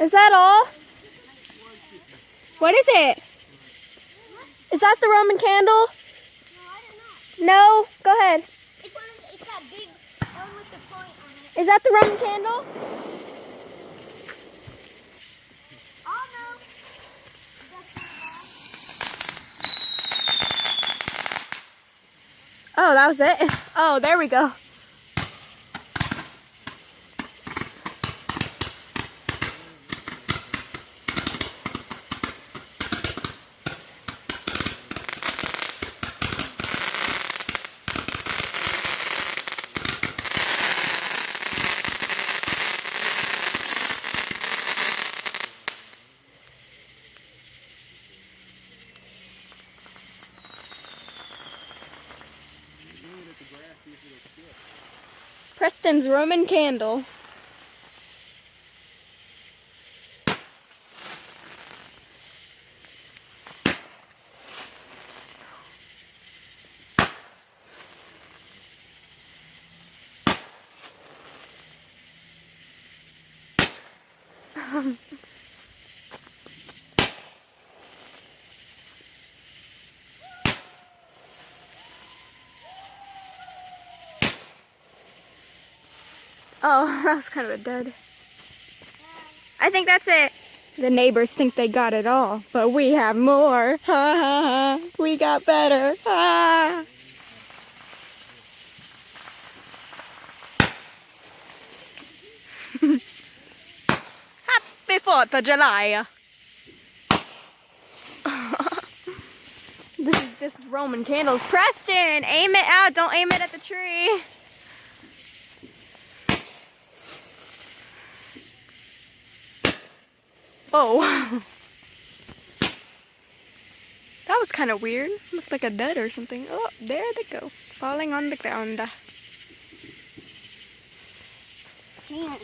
Is that all? What is it? Is that the Roman candle? No, I don't know. No? Go ahead. It's that big one with the point on it. Is that the Roman candle? Oh no. Oh, that was it? Oh, there we go. Preston's Roman candle. Oh, that was kind of a dud. I think that's it. The neighbors think they got it all, but we have more. Ha ha ha. We got better. Ha. Happy 4th of July. This is Roman candles. Preston, aim it out. Don't aim it at the tree. Oh, that was kind of weird. Looked like a dud or something. Oh, there they go, falling on the ground. Hand.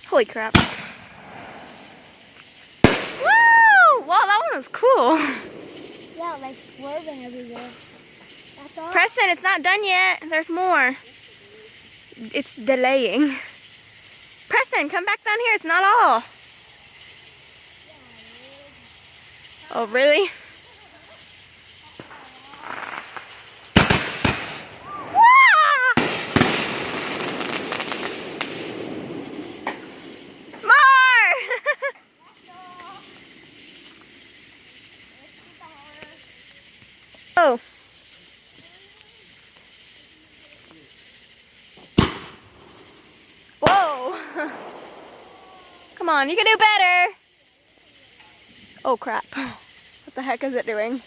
Holy crap. Woo! Wow, that one was cool. Yeah, like swerving everywhere. That's all. Preston, it's not done yet. There's more. It's delaying. Preston, come back down here. It's not all. Oh, really? More! Oh. Whoa. Come on, you can do better. Oh crap. What the heck is it doing?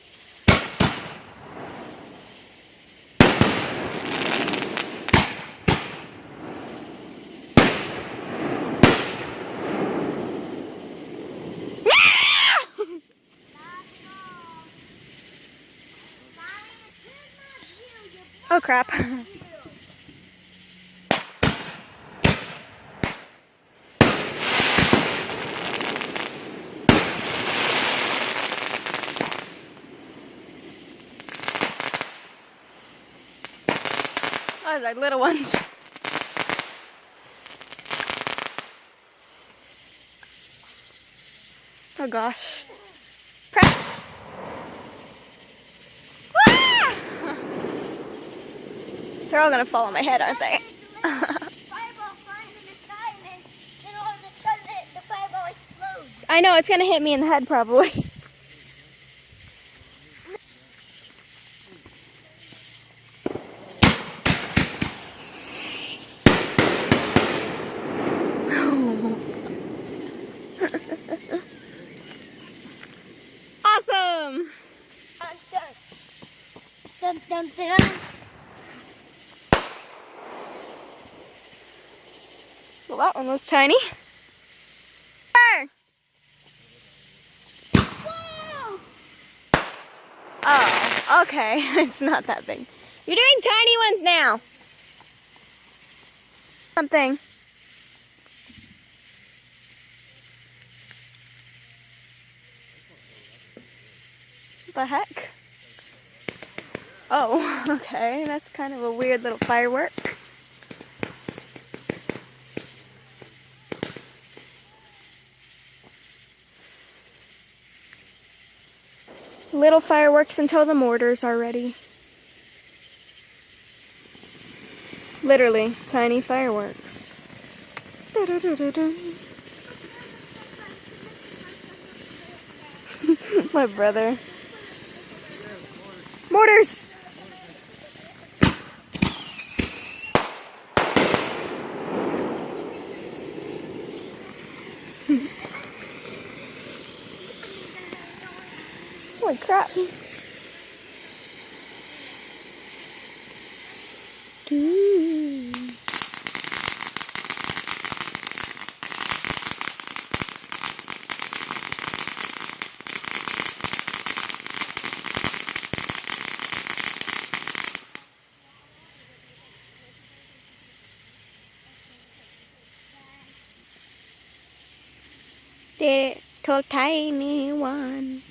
Oh crap. Oh, those are little ones. Oh gosh. Press. Ah! They're all gonna fall on my head, aren't they? Fireball flying in the sky and then all of a sudden the fireball explodes. I know, it's gonna hit me in the head probably. Awesome! Dun, dun, dun. Well, that one was tiny. Whoa! Oh, okay. It's not that big. You're doing tiny ones now. Something. What the heck? Oh, okay. That's kind of a weird little firework. Little fireworks until the mortars are ready. Literally, tiny fireworks. My brother. Mortars! Holy crap. Little tiny one.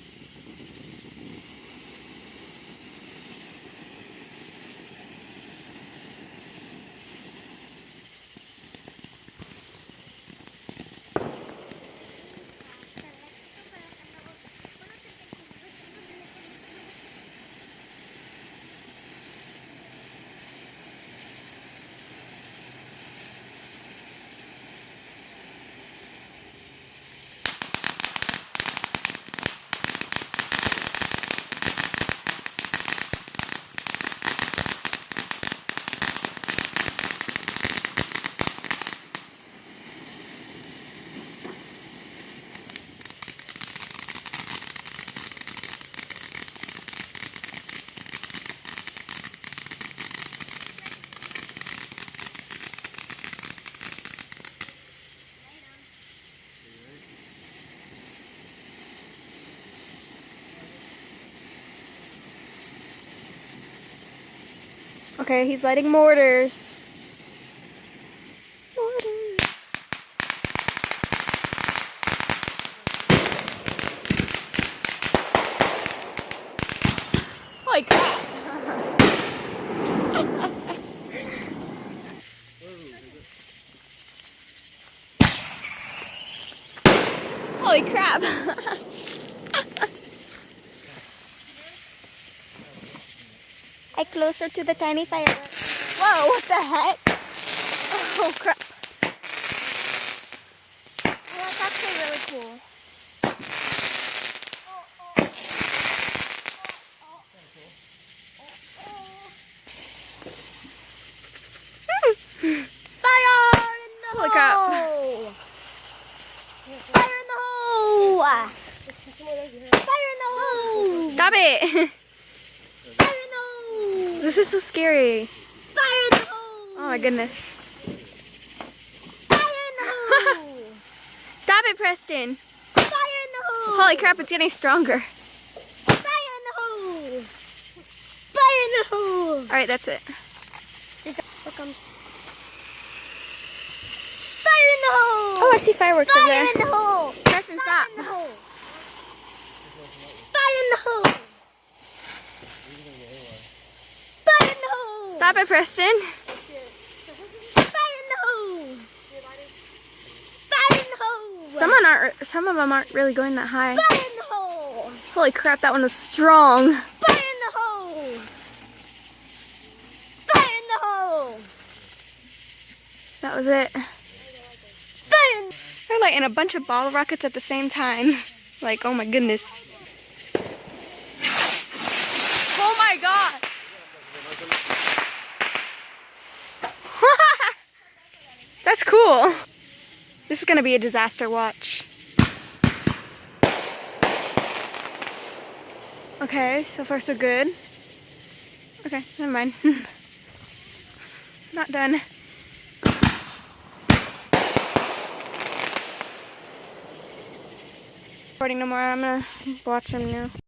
Okay, he's lighting mortars. Mortars. Holy crap! Holy crap! I closer to the tiny firework. Whoa, what the heck? Oh crap. Well, that's actually really cool. Fire in the Holy crap. hole! Fire in the hole! Fire in the hole! Stop it! Fire in the hole! This is so scary. Fire in the hole! Oh my goodness. Fire in the hole! Stop it, Preston. Fire in the hole! Holy crap, it's getting stronger. Fire in the hole! Fire in the hole! Alright, that's it. Here comes. Fire in the hole! Oh, I see fireworks over Fire there. in the hole! Preston, stop. Fire in the hole! Fire in the hole! Fire in the hole! Stop it, Preston. Fire in the hole! Fire in the hole! Some of them aren't really going that high. Fire in the hole! Holy crap, that one was strong. Fire in the hole! Fire in the hole! That was it. Fire in They're lighting a bunch of bottle rockets at the same time. Like, oh my goodness. Oh my god! That's cool. This is gonna be a disaster watch. Okay, so far so good. Okay, never mind. Not done. Recording no more. I'm gonna watch them now.